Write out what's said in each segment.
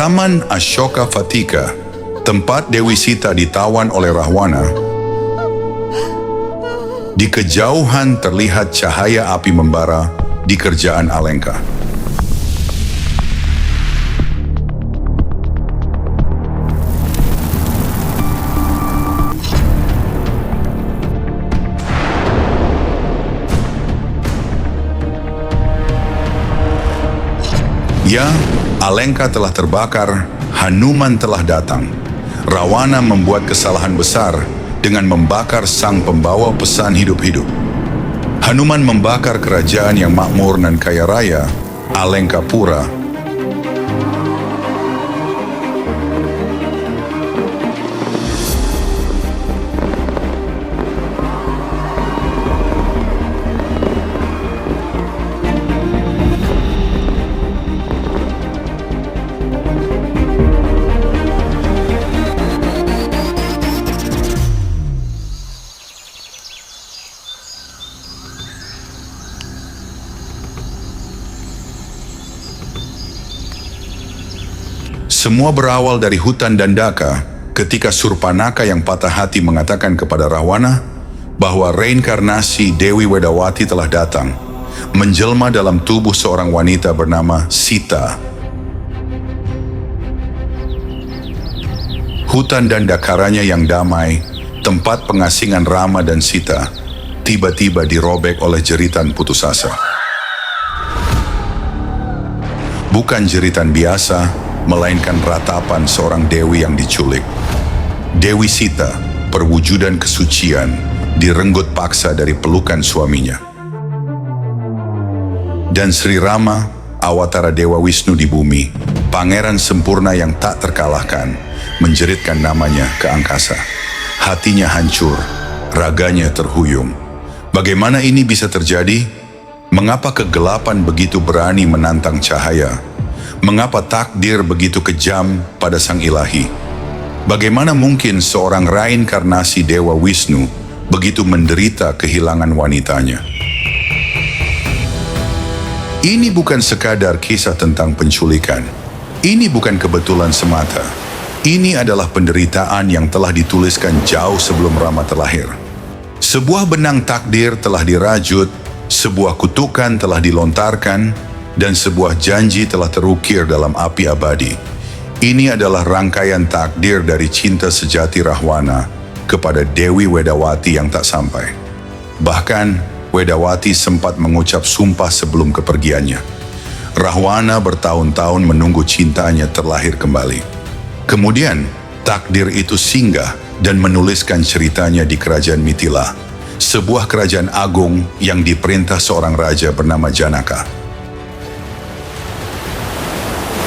Taman Ashoka Vatika, tempat Dewi Sita ditawan oleh Rahwana. Di kejauhan terlihat cahaya api membara di kerajaan Alenka. Ya, Alenka telah terbakar, Hanuman telah datang. Rawana membuat kesalahan besar dengan membakar sang pembawa pesan hidup-hidup. Hanuman membakar kerajaan yang makmur dan kaya raya, Alenkapura. Semua berawal dari hutan Dandaka ketika Surpanaka yang patah hati mengatakan kepada Rahwana bahwa reinkarnasi Dewi Wedawati telah datang, menjelma dalam tubuh seorang wanita bernama Sita. Hutan Dandakaranya yang damai, tempat pengasingan Rama dan Sita, tiba-tiba dirobek oleh jeritan putus asa. Bukan jeritan biasa, melainkan ratapan seorang dewi yang diculik. Dewi Sita, perwujudan kesucian, direnggut paksa dari pelukan suaminya. Dan Sri Rama, awatara Dewa Wisnu di bumi, pangeran sempurna yang tak terkalahkan, menjeritkan namanya ke angkasa. Hatinya hancur, raganya terhuyung. Bagaimana ini bisa terjadi? Mengapa kegelapan begitu berani menantang cahaya? Mengapa takdir begitu kejam pada sang ilahi? Bagaimana mungkin seorang reinkarnasi Dewa Wisnu begitu menderita kehilangan wanitanya? Ini bukan sekadar kisah tentang penculikan. Ini bukan kebetulan semata. Ini adalah penderitaan yang telah dituliskan jauh sebelum Rama terlahir. Sebuah benang takdir telah dirajut, sebuah kutukan telah dilontarkan, dan sebuah janji telah terukir dalam api abadi. Ini adalah rangkaian takdir dari cinta sejati Rahwana kepada Dewi Wedawati yang tak sampai. Bahkan, Wedawati sempat mengucap sumpah sebelum kepergiannya. Rahwana bertahun-tahun menunggu cintanya terlahir kembali. Kemudian, takdir itu singgah dan menuliskan ceritanya di kerajaan Mithila, sebuah kerajaan agung yang diperintah seorang raja bernama Janaka.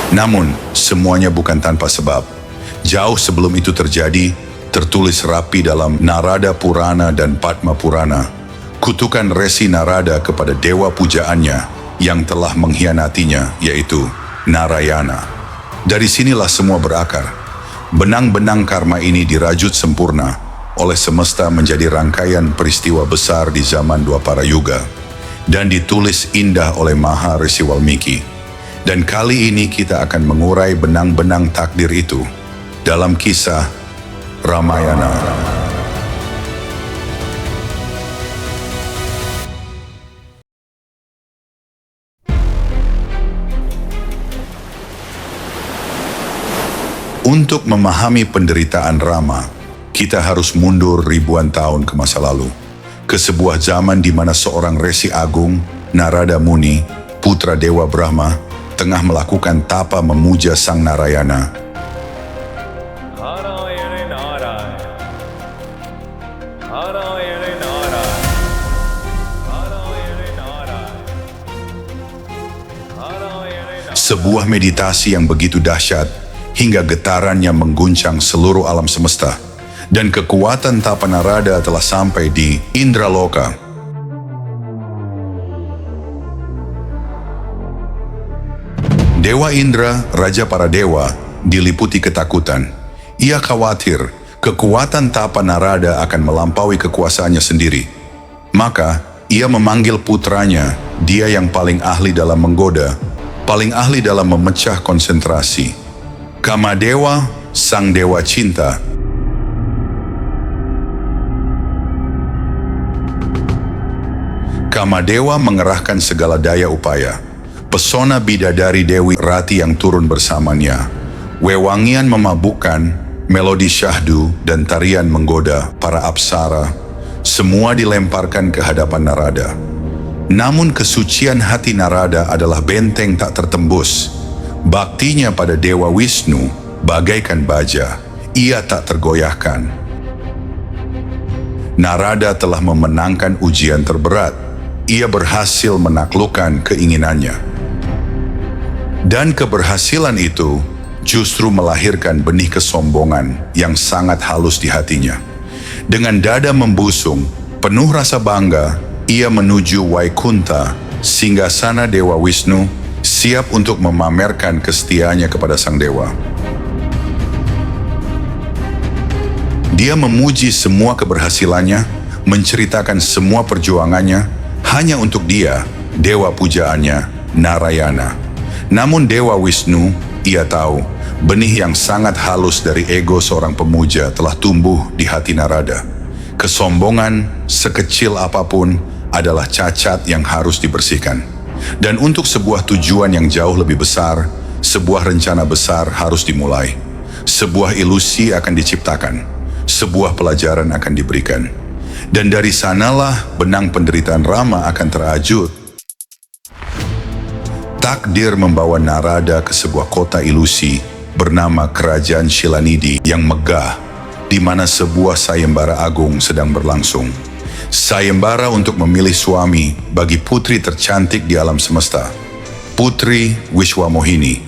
Namun, semuanya bukan tanpa sebab. Jauh sebelum itu terjadi, tertulis rapi dalam Narada Purana dan Padma Purana, kutukan Resi Narada kepada dewa pujaannya yang telah mengkhianatinya, yaitu Narayana. Dari sinilah semua berakar. Benang-benang karma ini dirajut sempurna oleh semesta menjadi rangkaian peristiwa besar di zaman Dwapara Yuga dan ditulis indah oleh Maharishi Walmiki. Dan kali ini kita akan mengurai benang-benang takdir itu dalam kisah Ramayana. Untuk memahami penderitaan Rama, kita harus mundur ribuan tahun ke masa lalu, ke sebuah zaman di mana seorang resi agung, Narada Muni, putra Dewa Brahma, tengah melakukan tapa memuja Sang Narayana. Sebuah meditasi yang begitu dahsyat hingga getarannya mengguncang seluruh alam semesta, dan kekuatan tapa Narada telah sampai di Indraloka. Dewa Indra, raja para dewa, diliputi ketakutan. Ia khawatir kekuatan tapa Narada akan melampaui kekuasaannya sendiri. Maka, ia memanggil putranya, dia yang paling ahli dalam menggoda, paling ahli dalam memecah konsentrasi. Kamadewa, sang dewa cinta. Kamadewa mengerahkan segala daya upaya. Pesona bidadari Dewi Rati yang turun bersamanya. Wewangian memabukkan, melodi syahdu dan tarian menggoda para apsara. Semua dilemparkan ke hadapan Narada. Namun kesucian hati Narada adalah benteng tak tertembus. Baktinya pada Dewa Wisnu bagaikan baja, ia tak tergoyahkan. Narada telah memenangkan ujian terberat. Ia berhasil menaklukkan keinginannya. Dan keberhasilan itu justru melahirkan benih kesombongan yang sangat halus di hatinya. Dengan dada membusung, penuh rasa bangga, ia menuju Waikunta, singgasana Dewa Wisnu, siap untuk memamerkan kesetiaannya kepada sang dewa. Dia memuji semua keberhasilannya, menceritakan semua perjuangannya, hanya untuk dia, dewa pujaannya, Narayana. Namun Dewa Wisnu, ia tahu, benih yang sangat halus dari ego seorang pemuja telah tumbuh di hati Narada. Kesombongan, sekecil apapun, adalah cacat yang harus dibersihkan. Dan untuk sebuah tujuan yang jauh lebih besar, sebuah rencana besar harus dimulai. Sebuah ilusi akan diciptakan, sebuah pelajaran akan diberikan. Dan dari sanalah benang penderitaan Rama akan terajut. Takdir membawa Narada ke sebuah kota ilusi bernama Kerajaan Shilanidi yang megah, di mana sebuah sayembara agung sedang berlangsung. Sayembara untuk memilih suami bagi putri tercantik di alam semesta, Putri Wiswamohini.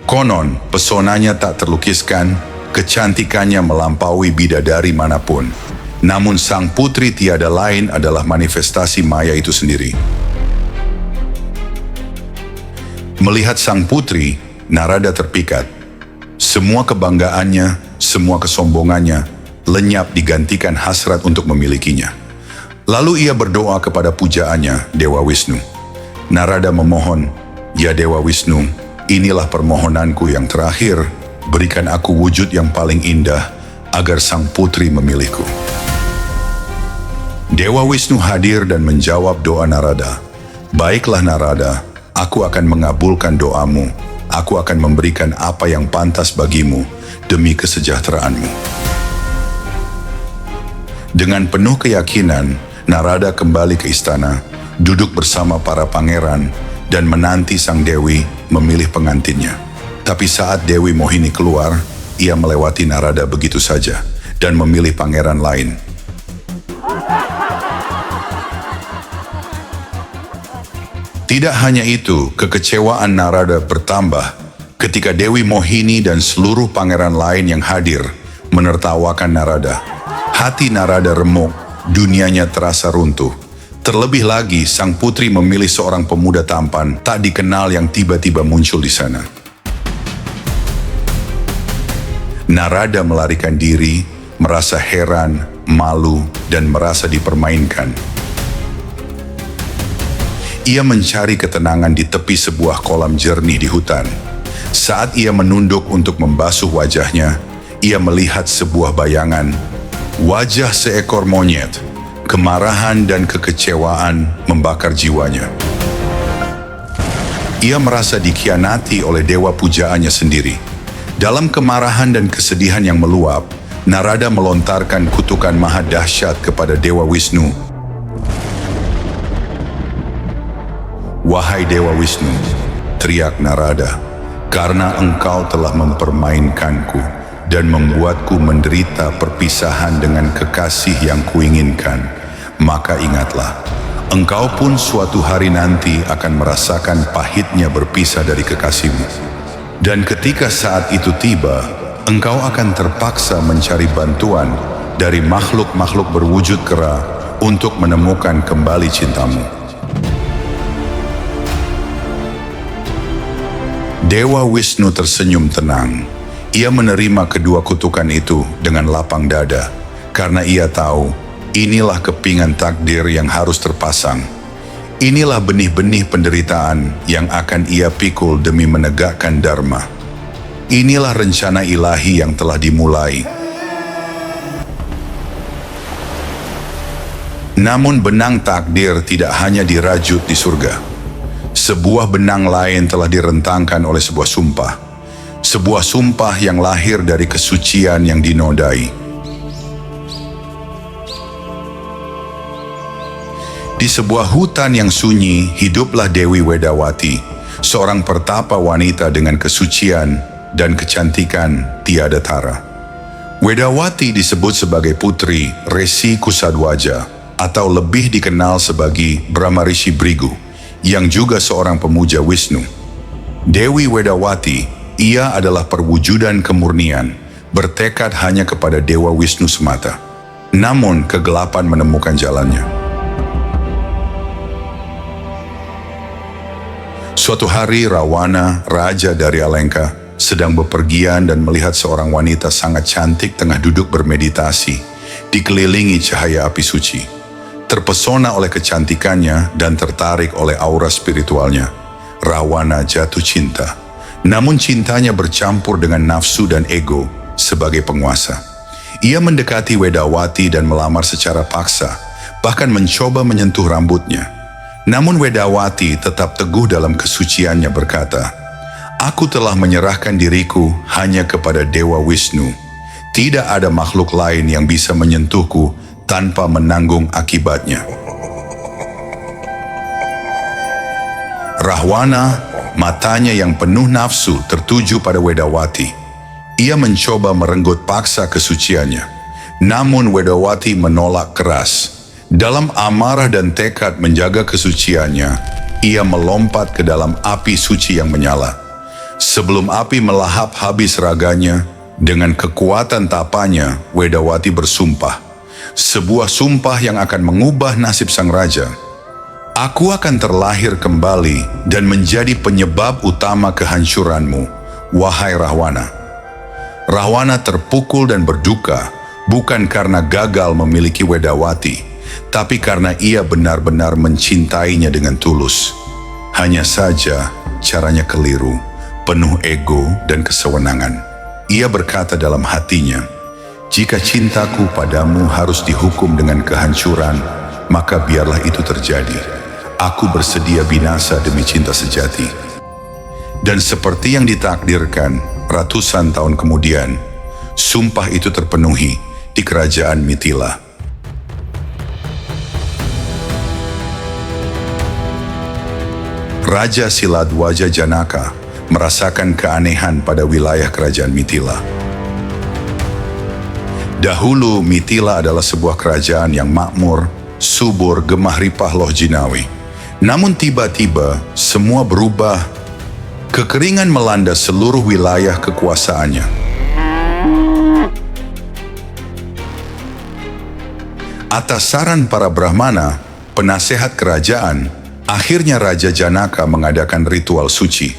Konon, pesonanya tak terlukiskan, kecantikannya melampaui bidadari manapun. Namun sang putri tiada lain adalah manifestasi maya itu sendiri. Melihat sang putri, Narada terpikat. Semua kebanggaannya, semua kesombongannya, lenyap digantikan hasrat untuk memilikinya. Lalu ia berdoa kepada pujaannya, Dewa Wisnu. Narada memohon, "Ya Dewa Wisnu, inilah permohonanku yang terakhir. Berikan aku wujud yang paling indah, agar sang putri memilihku." Dewa Wisnu hadir dan menjawab doa Narada. "Baiklah Narada, aku akan mengabulkan doamu. Aku akan memberikan apa yang pantas bagimu demi kesejahteraanmu." Dengan penuh keyakinan, Narada kembali ke istana, duduk bersama para pangeran, dan menanti sang Dewi memilih pengantinnya. Tapi saat Dewi Mohini keluar, ia melewati Narada begitu saja, dan memilih pangeran lain. Tidak hanya itu, kekecewaan Narada bertambah ketika Dewi Mohini dan seluruh pangeran lain yang hadir menertawakan Narada. Hati Narada remuk, dunianya terasa runtuh. Terlebih lagi, sang putri memilih seorang pemuda tampan tak dikenal yang tiba-tiba muncul di sana. Narada melarikan diri, merasa heran, malu, dan merasa dipermainkan. Ia mencari ketenangan di tepi sebuah kolam jernih di hutan. Saat ia menunduk untuk membasuh wajahnya, ia melihat sebuah bayangan. Wajah seekor monyet, kemarahan dan kekecewaan membakar jiwanya. Ia merasa dikhianati oleh dewa pujaannya sendiri. Dalam kemarahan dan kesedihan yang meluap, Narada melontarkan kutukan maha dahsyat kepada Dewa Wisnu. "Wahai Dewa Wisnu," teriak Narada, "karena engkau telah mempermainkanku dan membuatku menderita perpisahan dengan kekasih yang kuinginkan, maka ingatlah, engkau pun suatu hari nanti akan merasakan pahitnya berpisah dari kekasihmu. Dan ketika saat itu tiba, engkau akan terpaksa mencari bantuan dari makhluk-makhluk berwujud kera untuk menemukan kembali cintamu." Dewa Wisnu tersenyum tenang. Ia menerima kedua kutukan itu dengan lapang dada, karena ia tahu inilah kepingan takdir yang harus terpasang. Inilah benih-benih penderitaan yang akan ia pikul demi menegakkan dharma. Inilah rencana ilahi yang telah dimulai. Namun benang takdir tidak hanya dirajut di surga. Sebuah benang lain telah direntangkan oleh sebuah sumpah. Sebuah sumpah yang lahir dari kesucian yang dinodai. Di sebuah hutan yang sunyi, hiduplah Dewi Wedawati, seorang pertapa wanita dengan kesucian dan kecantikan tiada tara. Wedawati disebut sebagai putri Resi Kusadwaja, atau lebih dikenal sebagai Brahmarishi Brigu, yang juga seorang pemuja Wisnu. Dewi Wedawati, ia adalah perwujudan kemurnian, bertekad hanya kepada Dewa Wisnu semata. Namun kegelapan menemukan jalannya. Suatu hari Rawana, raja dari Alengka, sedang bepergian dan melihat seorang wanita sangat cantik tengah duduk bermeditasi, dikelilingi cahaya api suci. Terpesona oleh kecantikannya dan tertarik oleh aura spiritualnya, Rawana jatuh cinta. Namun cintanya bercampur dengan nafsu dan ego sebagai penguasa. Ia mendekati Wedawati dan melamar secara paksa, bahkan mencoba menyentuh rambutnya. Namun Wedawati tetap teguh dalam kesuciannya berkata, "Aku telah menyerahkan diriku hanya kepada Dewa Wisnu. Tidak ada makhluk lain yang bisa menyentuhku tanpa menanggung akibatnya." Rahwana, matanya yang penuh nafsu tertuju pada Wedawati. Ia mencoba merenggut paksa kesuciannya. Namun Wedawati menolak keras. Dalam amarah dan tekad menjaga kesuciannya, ia melompat ke dalam api suci yang menyala. Sebelum api melahap habis raganya, dengan kekuatan tapanya, Wedawati bersumpah. Sebuah sumpah yang akan mengubah nasib sang raja. "Aku akan terlahir kembali dan menjadi penyebab utama kehancuranmu, wahai Rahwana." Rahwana terpukul dan berduka, bukan karena gagal memiliki Wedawati, tapi karena ia benar-benar mencintainya dengan tulus. Hanya saja caranya keliru, penuh ego dan kesewenangan. Ia berkata dalam hatinya, "Jika cintaku padamu harus dihukum dengan kehancuran, maka biarlah itu terjadi. Aku bersedia binasa demi cinta sejati." Dan seperti yang ditakdirkan, ratusan tahun kemudian, sumpah itu terpenuhi di kerajaan Mithila. Raja Siladwaja Janaka merasakan keanehan pada wilayah kerajaan Mithila. Dahulu Mithila adalah sebuah kerajaan yang makmur, subur, gemah ripah loh jinawi. Namun tiba-tiba semua berubah. Kekeringan melanda seluruh wilayah kekuasaannya. Atas saran para Brahmana, penasehat kerajaan, akhirnya Raja Janaka mengadakan ritual suci.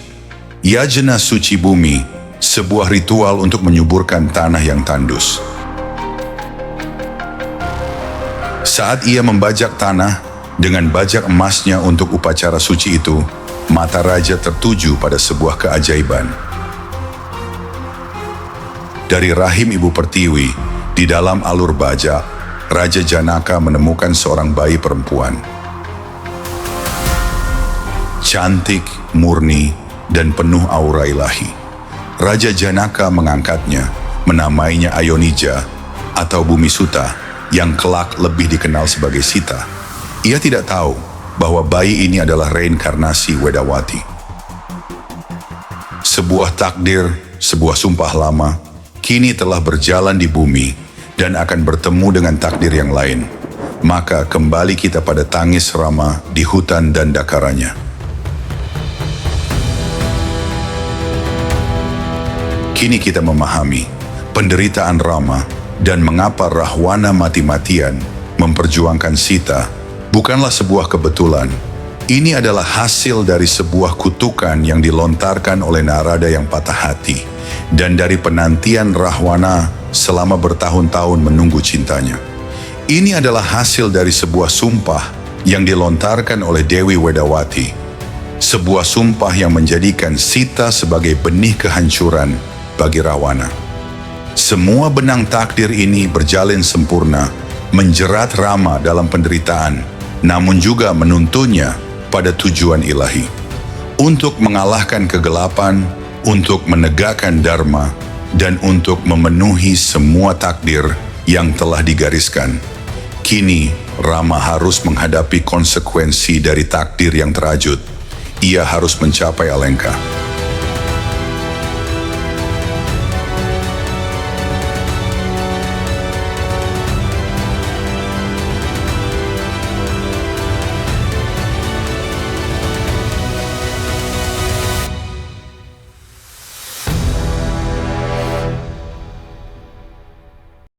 Yajna suci bumi, sebuah ritual untuk menyuburkan tanah yang tandus. Saat ia membajak tanah dengan bajak emasnya untuk upacara suci itu, mata raja tertuju pada sebuah keajaiban. Dari rahim ibu pertiwi, di dalam alur bajak, Raja Janaka menemukan seorang bayi perempuan. Cantik, murni, dan penuh aura ilahi. Raja Janaka mengangkatnya, menamainya Ayonija atau Bumi Suta, yang kelak lebih dikenal sebagai Sita. Ia tidak tahu bahwa bayi ini adalah reinkarnasi Wedawati. Sebuah takdir, sebuah sumpah lama, kini telah berjalan di bumi dan akan bertemu dengan takdir yang lain. Maka kembali kita pada tangis Rama di hutan Dandakaranya. Kini kita memahami penderitaan Rama dan mengapa Rahwana mati-matian memperjuangkan Sita bukanlah sebuah kebetulan. Ini adalah hasil dari sebuah kutukan yang dilontarkan oleh Narada yang patah hati dan dari penantian Rahwana selama bertahun-tahun menunggu cintanya. Ini adalah hasil dari sebuah sumpah yang dilontarkan oleh Dewi Wedawati. Sebuah sumpah yang menjadikan Sita sebagai benih kehancuran bagi Rawana. Semua benang takdir ini berjalin sempurna, menjerat Rama dalam penderitaan, namun juga menuntunnya pada tujuan ilahi. Untuk mengalahkan kegelapan, untuk menegakkan dharma, dan untuk memenuhi semua takdir yang telah digariskan. Kini, Rama harus menghadapi konsekuensi dari takdir yang terajut. Ia harus mencapai Alengka.